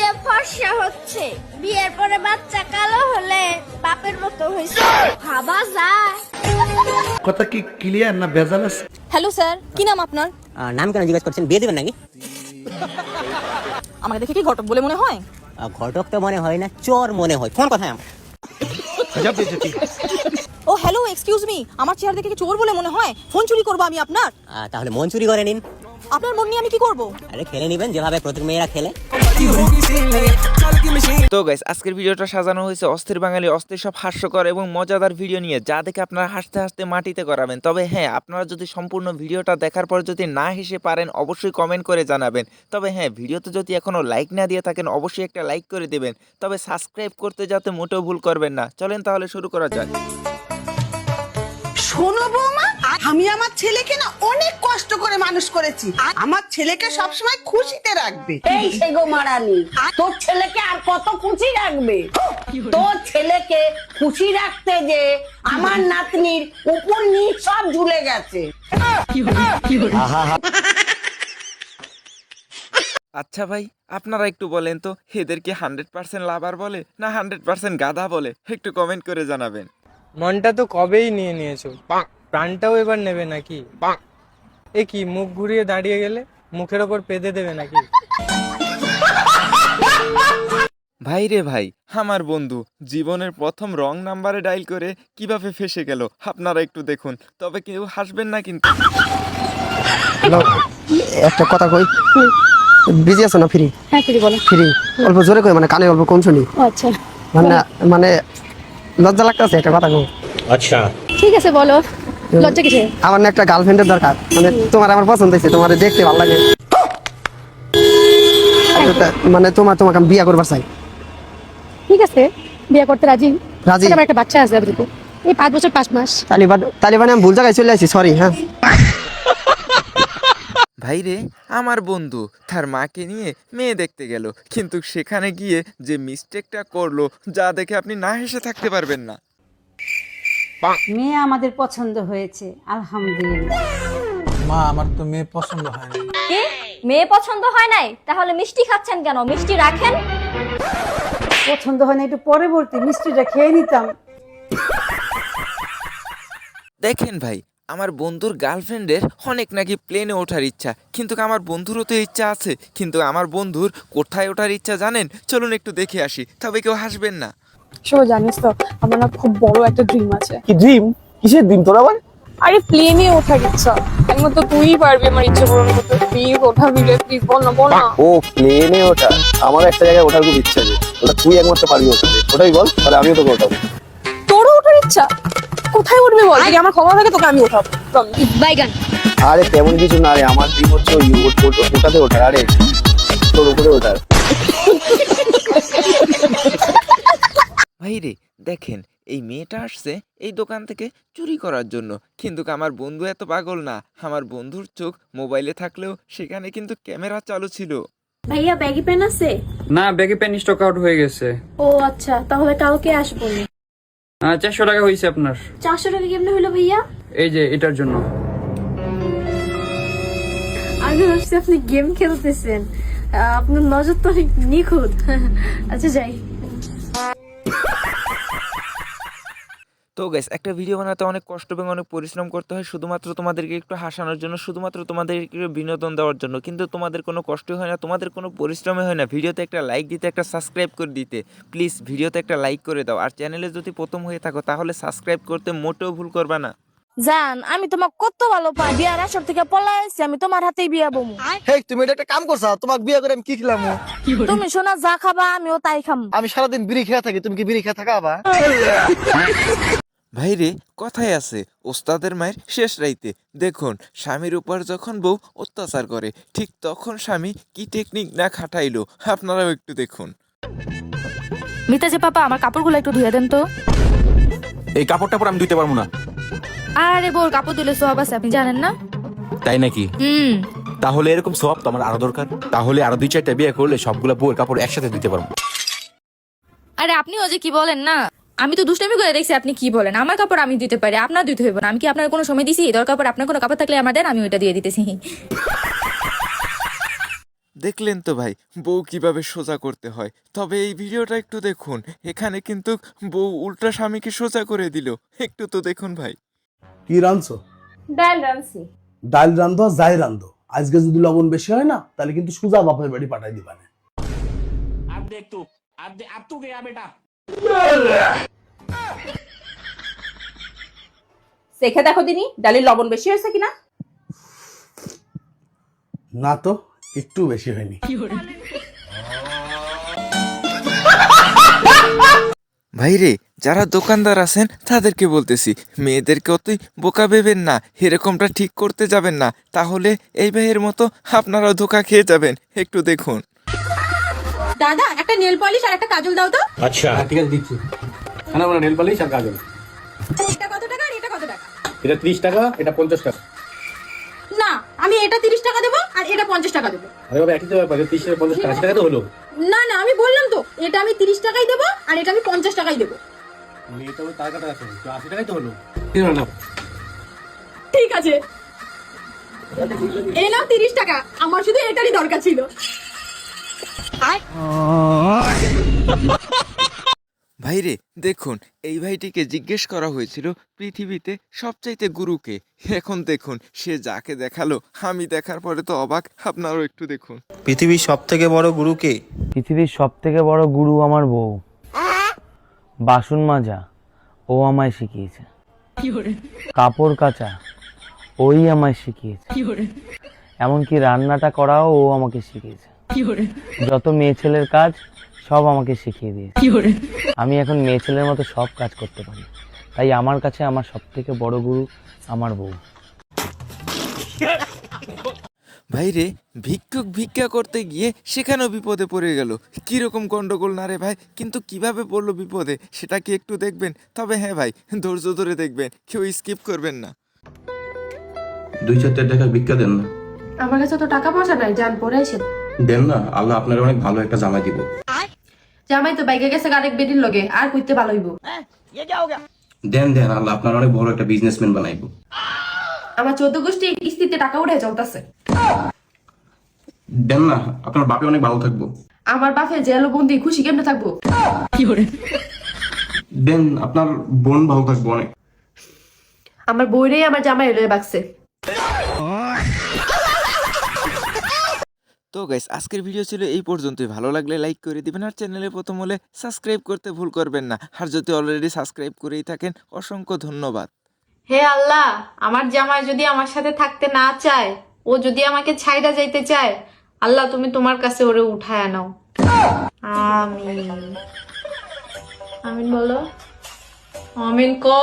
মেয়ে ফর্সা হচ্ছে, বিয়ের পরে বাচ্চা কালো হলে বাপের মতো হয়েছে, ভাবা যায়? কথা কি ক্লিয়ার না ভেজাল আছে? হ্যালো স্যার, কি নাম আপনার? নাম কেন জিজ্ঞেস করছেন? বিয়ে দেবেন নাকি? আমাকে দেখে কি ঘটক বলে মনে হয়? ঘটক তো মনে হয় না, চোর মনে হয়। ফোন কোথায় আমার? ও হ্যালো, এক্সকিউজ মি, আমার চেয়ার দেখে কি চোর বলে মনে হয়? ফোন চুরি করবো আমি আপনার? তাহলে মন চুরি করে নিন। আপনার মন নিয়ে আমি কি করব? আরে খেলে নিবেন যেভাবে প্রত্যেক মেয়েরা খেলে। তো গাইস, আজকের ভিডিওটা সাজানো হয়েছে অস্থির বাঙালি অস্থির সব হাস্যকর এবং মজাদার ভিডিও নিয়ে, যা দেখে আপনারা হাসতে হাসতে মাটিতে করাবেন। তবে হ্যাঁ, আপনারা যদি সম্পূর্ণ ভিডিওটা দেখার পর যদি না হেসে পারেন অবশ্যই কমেন্ট করে জানাবেন। তবে হ্যাঁ, ভিডিওতে যদি এখনো লাইক না দিয়ে থাকেন অবশ্যই একটা লাইক করে দেবেন। তবে সাবস্ক্রাইব করতে যাতে মোটেও ভুল করবেন না। চলেন তাহলে শুরু করা যাক। শোনো বৌমা, আমি আমার ছেলেকে না অনেক কষ্ট করে মানুষ করেছি। আমার ছেলেকে সবসময় খুশিতে রাখবে। এই সেগো মারানি, তোর ছেলেকে আর কত খুশি রাখবে? তোর ছেলেকে খুশি রাখতে যে আমার নাতনির উপর নিচ সব ঝুলে গেছে। আচ্ছা ভাই, আপনারা একটু বলেন তো, এদেরকে 100% লাভার বলে না 100% গাধা বলে? একটু কমেন্ট করে জানাবেন। মনটা তো কবেই নিয়ে নিয়েছো, প্রাণটাও এবার নেবে নাকি? এ কি, মুখ ঘুরিয়ে দাঁড়িয়ে গেলে মুখের ওপর পেদে দেবে নাকি? ভাই রে ভাই, আমার বন্ধু জীবনের প্রথম রং নাম্বারে ডায়াল করে কিভাবে ফেসে গেল আপনারা একটু দেখুন। তবে কেউ হাসবেন না কিন্তু। একটা কথা কই, বিজি আছো না? ফ্রি? হ্যাঁ ফ্রি, বলো। ফ্রি অল্প জোরে কই, মানে কানে অল্প কম শুনি। আচ্ছা, মানে লজ্জা লাগতেছে, একটা কথা কই। আচ্ছা ঠিক আছে বলো, লজ্জা কিসে? আমার না একটা গার্লফ্রেন্ডের দরকার, মানে তোমার আমার পছন্দ হয়েছে, তোমার দেখতে ভালো লাগে, মানে তোমাকে আমি বিয়ে করবার চাই। ঠিক আছে, বিয়ে করতে রাজি? রাজি। আমার একটা বাচ্চা আছে, এই 5 বছর 5 মাস। তালিবানে আমি ভুল জায়গায় চলে আসছি, সরি। হ্যাঁ ভাই রে, আমার বন্ধু তার মাকে নিয়ে মেয়ে দেখতে গেল, কিন্তু সেখানে গিয়ে যে মিস্টেকটা করলো, যা দেখে আপনি না হেসে থাকতে পারবেন না। মেয়ে আমাদের পছন্দ হয়েছে, আলহামদুলিল্লাহ। মা, আমার তো মেয়ে পছন্দ হয় না। কি মেয়ে পছন্দ হয় নাই? তাহলে মিষ্টি খাচ্ছেন কেন? মিষ্টি রাখেন। পছন্দ হয় না, একটু পরবর্তী মিষ্টিটা খেয়ে নিতাম। দেখেন ভাই, আমার বন্ধুর গার্লফ্রেন্ডের অনেক নাকি প্লেনে ওঠার ইচ্ছা, কিন্তু আমার বন্ধুরও তো ইচ্ছা আছে। কিন্তু আমার বন্ধুর কোথায় ওঠার ইচ্ছা জানেন? চলুন একটু দেখে আসি, তবে কেউ হাসবেন না। শোনো, জানিস তো আমার না খুব বড় একটা ড্রিম আছে। কি ড্রিম? কিসের ড্রিম তোর আবার? আরে প্লেনে ওঠার ইচ্ছা। একমাত্র তুই পারবি আমার ইচ্ছা পূরণ করতে। প্লিজ ওঠাবি রে, প্লিজ, বল না, বল না। ও প্লেনে ওঠা, আমার একটা জায়গায় ওঠার খুব ইচ্ছা আছে, ওটা তুই একমাত্র পারবি ওঠাতে, ওটাই বল, তাহলে আমিও তোকে ওঠাবো। তোরও ওঠার ইচ্ছা? কোথায় উঠবি বল, যদি আমার ক্ষমতা থাকে তোকে আমি ওঠাবো। বাইগান। আরে তেমন কিছু না রে, আমার ড্রিম হচ্ছে ওই ওটাতে ওঠার, আরে তোর উপরে ওঠার। ভাই রে, দেখেন এই মেয়েটা আসছে এই দোকান থেকে চুরি করার জন্য, কিন্তু আমার বন্ধু এত পাগল না। আমার বন্ধুর চোখ মোবাইলে থাকলেও সেখানে কিন্তু ক্যামেরা চালু ছিল। ভাইয়া ব্যাগি পেন আছে? না, ব্যাগে পেন স্টক আউট হয়ে গেছে। ও আচ্ছা, তাহলে কালকে আসবো। 400 টাকা হয়েছে আপনার। 400 টাকা কেমনে হলো ভাইয়া? এই যে এটার জন্য। আমি ভাবছি আপনি গেম খেলতেছেন, আপনার নজর তো অনেক নিখুঁত। আচ্ছা যাই। তো গাইস, একটা ভিডিও বানাতে অনেক কষ্ট এবং অনেক পরিশ্রম করতে হয়, শুধুমাত্র তোমাদেরকে একটু হাসানোর জন্য, শুধুমাত্র তোমাদেরকে একটু বিনোদন দেওয়ার জন্য। কিন্তু তোমাদের কোনো কষ্টই হয় না, তোমাদের কোনো পরিশ্রমই হয় না ভিডিওতে একটা লাইক দিতে, একটা সাবস্ক্রাইব করে দিতে। প্লিজ ভিডিওতে একটা লাইক করে দাও, আর চ্যানেলে যদি প্রথম হয়ে থাকো তাহলে সাবস্ক্রাইব করতে মোটেও ভুল করবা না। জান, আমি তোমাকে কত ভালো পাই, বিয়ার আসর থেকে পলাইছি, আমি তোমার হাতেই বিয়া বমু। হেই, তুমি এটা একটা কাম করছো, তোমাকে বিয়ে করে আমি কি খেলাম? তুমি শোনা যা খাবা আমিও তাই খাম। আমি সারাদিন বিড়ি খেয়ে থাকি, তুমি কি বিড়ি খেয়ে থাকা? আবার ভাই রে, কথায় আছে ওস্তাদের মায়ের শেষ রাইতে। দেখুন, স্বামীর উপর যখন বউ অত্যাচার করে, ঠিক তখন স্বামী কি টেকনিক না খাটাইলো, আপনারাও একটু দেখুন। মিতাজি পাপা, আমার কাপড়গুলো একটু ধুয়ে দেন তো। এই কাপড় টাপড় আমি ধুইতে পারবো না। আরে বোর কাপড় দিলে সব আছে, আপনি জানেন না? তাই নাকি? তাহলে এরকম সব তো আমার আরো দরকার। তাহলে আরো 2-4টা বিয়ে করলে সবগুলা বউয়ের কাপড় একসাথে দিতে পারবো। আরে আপনিও যে কি বলেন না, আমি তো দুষ্টামি করে দেখছি আপনি কি বলেন। আমার কাপড় আমি দিতে পারি, আপনার দিতে হইব না। আমি কি আপনার কোনো সময় দিছি? দরকার পড়ে আপনার কোনো কাপড় থাকলে আমার দেন, আমি ওইটা দিয়ে দিতেছি। দেখলেন তো ভাই বউ কিভাবে সোজা করতে হয়। তবে এই ভিডিওটা একটু দেখুন, এখানে কিন্তু বউ উল্টা স্বামীকে সোজা করে দিল। একটু তো দেখুন ভাই। কি রাঁধছো? ডাল রাঁধছি। ডাল রান্ধো যাই রান্ধো, আজকে যদি লবণ বেশি হয় না তাহলে কিন্তু সুজা বাপের বাড়ি পাঠাই দিবা না। দেখে দেখো দিনি ডালের লবণ বেশি হয়েছে কিনা। না তো, একটু বেশি হয়নি। ভাইরে, যারা দোকানদার আছেন তাদেরকে বলতেছি, মেয়েদেরকে অতই বোকা ভেবেন না, এরকমটা ঠিক করতে যাবেন না, তাহলে এই ভাইয়ের মতো আপনারাও ধোকা খেয়ে যাবেন। একটু দেখুন। দাদা একটা নেল পলিশ আর একটা কাজল দাও তো। আচ্ছা ঠিক আছে দিচ্ছি। না আমরা নেল পালিশ আর কাজল। এটা কত টাকা আর এটা কত টাকা? এটা 30 টাকা, এটা 50 টাকা। না, আমি এটা 30 টাকা দেবো আর এটা 50 টাকা দেবো। আরে বাবা একই তো ব্যাপার, 30 আর 50 টাকা, 80 টাকা তো হলো। না না, আমি বললাম তো এটা আমি 30 টাকাই দেবো আর এটা আমি 50 টাকাই দেবো। এটা তো টাকা আছে, তো 80 টাকাই তো হলো। না ঠিক আছে, এই নাও 30 টাকা, আমার শুধু এটারই দরকার ছিল। ভাইরে দেখুন, এই ভাইটিকে জিজ্ঞেস করা হয়েছিল পৃথিবীতে সবচাইতে গুরুকে। এখন দেখুন সে যাকে দেখালো, আমি দেখার পরে তো অবাক, আপনারাও একটু দেখুন। পৃথিবীর সব থেকে বড় গুরু কে? পৃথিবীর সব থেকে বড় গুরু আমার বউ। বাসন মাজা ও আমায় শিখিয়েছে, কাপড় কাচা ওই আমায় শিখিয়েছে, এমনকি রান্নাটা করাও ও আমাকে শিখিয়েছে। যত মেয়ে ছেলের কাজ সব আমাকে শিখিয়ে দিয়েছে। আমি এখন মেয়ে ছেলের মতো সব কাজ করতে পারি, তাই আমার কাছে আমার সব থেকে বড় গুরু আমার বউ। ভাইরে, ভিক্ষুক ভিক্ষা করতে গিয়ে সেখানেও বিপদে পড়ে গেল। কিরকম গন্ডগোল না রে ভাই, কিন্তু কিভাবে পড়লো বিপদে সেটা কি একটু দেখবেন? তবে হ্যাঁ ভাই, ধৈর্য ধরে দেখবেন, কেউ স্কিপ করবেন না। 2-4 টাকা ভিক্ষা দেন না। আমার কাছে তো টাকা পয়সা নাই, যান পরে এসে দেন না, আল্লাহ আপনার অনেক ভালো একটা জামাই দিব। জামাই তো বাইকে গেছে আরেক বেডির লগে, আর কইতে ভালো হইব। দেন দেন, আল্লাহ আপনার অনেক বড় একটা বিজনেসম্যান বানাইবো। আমার 14 গোষ্ঠী কিস্তিতে টাকা উঠে চলতেছে। দেন না, আপনার বাপে অনেক ভালো থাকবো। আমার বাপে জেল বন্দি, খুশি কেমনে থাকবো? দেন, আপনার বোন ভালো থাকবো অনেক। আমার বইরেই আমার জামাই লয়ে বাকছে। তো গাইস, আজকের ভিডিও ছিল এই পর্যন্তই। ভালো লাগলে লাইক করে দিবেন, আর চ্যানেলে প্রথম হলে সাবস্ক্রাইব করতে ভুল করবেন না। আর যদি অলরেডি সাবস্ক্রাইব করেই থাকেন, অসংখ্য ধন্যবাদ। হে আল্লাহ, আমার জামাই যদি আমার সাথে থাকতে না চায়, ও যদি আমাকে ছাইড়া যাইতে চায়, আল্লাহ তুমি তোমার কাছে ওরে উঠায় নাও। আমিন। আমিন বলো। আমিন কো।